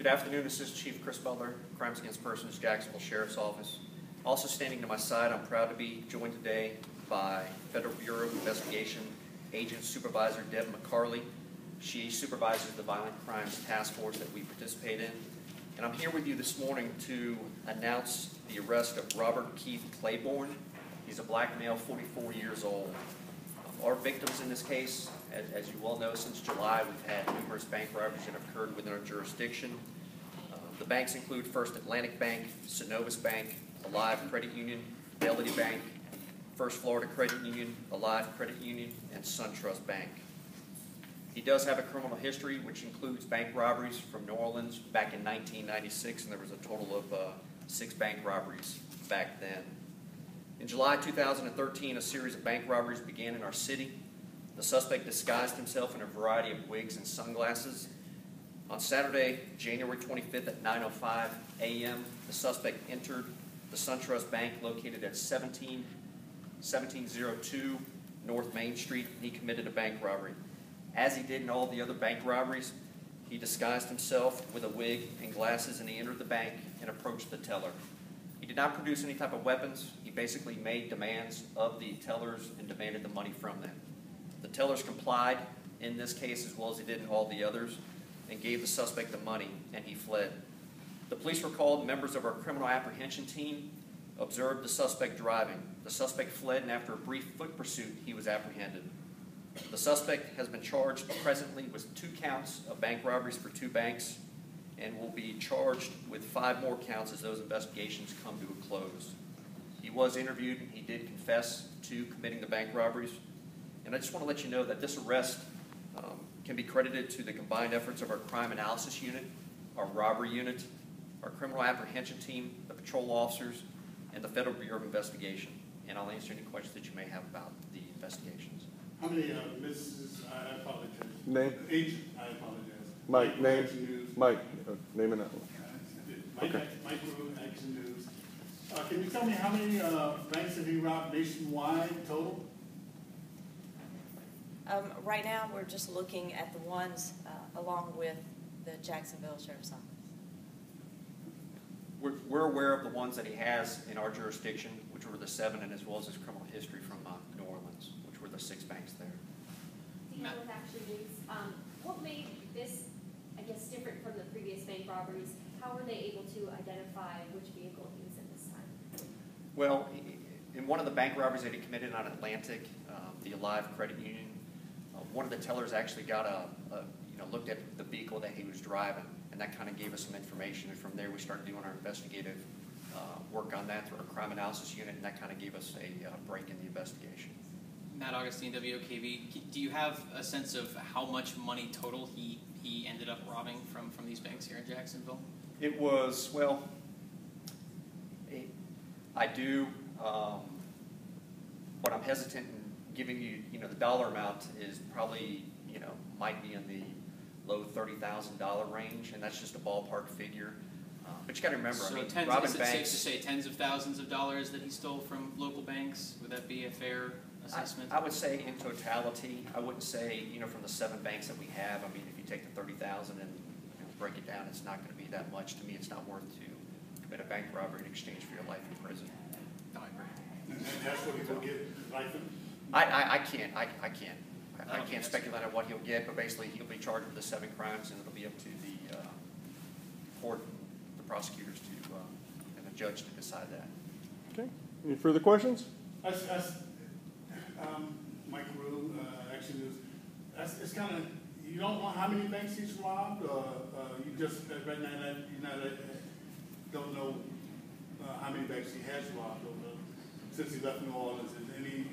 Good afternoon. This is Chief Christ Butler, Crimes Against Persons, Jacksonville Sheriff's Office. Also standing to my side, I'm proud to be joined today by Federal Bureau of Investigation Agent Supervisor Deb McCarley. She supervises the Violent Crimes Task Force that we participate in. And I'm here with you this morning to announce the arrest of Robert Keith Claiborne. He's a black male, 44 years old. Our victims in this case, as you well know, since July, we've had numerous bank robberies that have occurred within our jurisdiction. The banks include First Atlantic Bank, Synovus Bank, Alive Credit Union, Fidelity Bank, First Florida Credit Union, Alive Credit Union, and SunTrust Bank. He does have a criminal history, which includes bank robberies from New Orleans back in 1996, and there was a total of 6 bank robberies back then. In July 2013, a series of bank robberies began in our city. The suspect disguised himself in a variety of wigs and sunglasses. On Saturday, January 25th at 9:05 a.m., the suspect entered the SunTrust Bank located at 1702 North Main Street, and he committed a bank robbery. As he did in all the other bank robberies, he disguised himself with a wig and glasses, and he entered the bank and approached the teller. He did not produce any type of weapons. He basically made demands of the tellers and demanded the money from them. The tellers complied in this case as well as he did in all the others and gave the suspect the money, and he fled. The police were called. Members of our criminal apprehension team observed the suspect driving. The suspect fled, and after a brief foot pursuit, he was apprehended. The suspect has been charged presently with 2 counts of bank robberies for 2 banks and will be charged with 5 more counts as those investigations come to a close. He was interviewed, and he did confess to committing the bank robberies. And I just want to let you know that this arrest can be credited to the combined efforts of our crime analysis unit, our robbery unit, our criminal apprehension team, the patrol officers, and the Federal Bureau of Investigation. And I'll answer any questions that you may have about the investigations. How many, Mrs. I apologize. Name? Agent, I apologize. Mike, name? Action News. Mike, name and number. Okay. Mike Rue, Action News. Can you tell me how many banks have you robbed nationwide total? Right now, we're just looking at the ones along with the Jacksonville Sheriff's Office. We're aware of the ones that he has in our jurisdiction, which were the 7, and as well as his criminal history from New Orleans, which were the 6 banks there. Do you know with Action News, what made this, I guess, different from the previous bank robberies? How were they able to identify which vehicle he was in this time? Well, in one of the bank robberies that he committed on Atlantic, the Alive Credit Union, one of the tellers actually got looked at the vehicle that he was driving, and that kind of gave us some information. And from there, we started doing our investigative work on that through our crime analysis unit, and that kind of gave us a break in the investigation. Matt Augustine, WOKV. Do you have a sense of how much money total he ended up robbing from these banks here in Jacksonville? It was, well, I do, but I'm hesitant in giving you, the dollar amount is probably, might be in the low $30,000 range, and that's just a ballpark figure. But you got to remember, So robbing is it banks. safe to say tens of thousands of dollars that he stole from local banks? Would that be a fair assessment? I would say in totality. I wouldn't say, from the 7 banks that we have. I mean, if you take the 30,000 and break it down, it's not going to be that much. To me, it's not worth to commit a bank robbery in exchange for your life in prison. No, I agree. And that's what he's going to get, life in? I can't speculate on what he'll get, but basically he'll be charged with the 7 crimes, and it'll be up to the court, the prosecutors and the judge to decide that. Okay. Any further questions? Mike Rue, Action News. It's kind of, you don't know how many banks he's robbed, you just right now don't know how many banks he has robbed since he left New Orleans. Any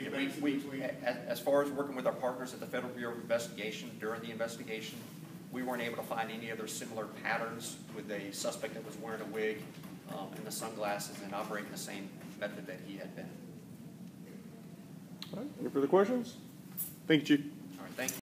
banks in between? As far as working with our partners at the Federal Bureau of Investigation, during the investigation, we weren't able to find any other similar patterns with a suspect that was wearing a wig and the sunglasses and operating the same method that he had been. All right. Any further questions? Thank you, Chief.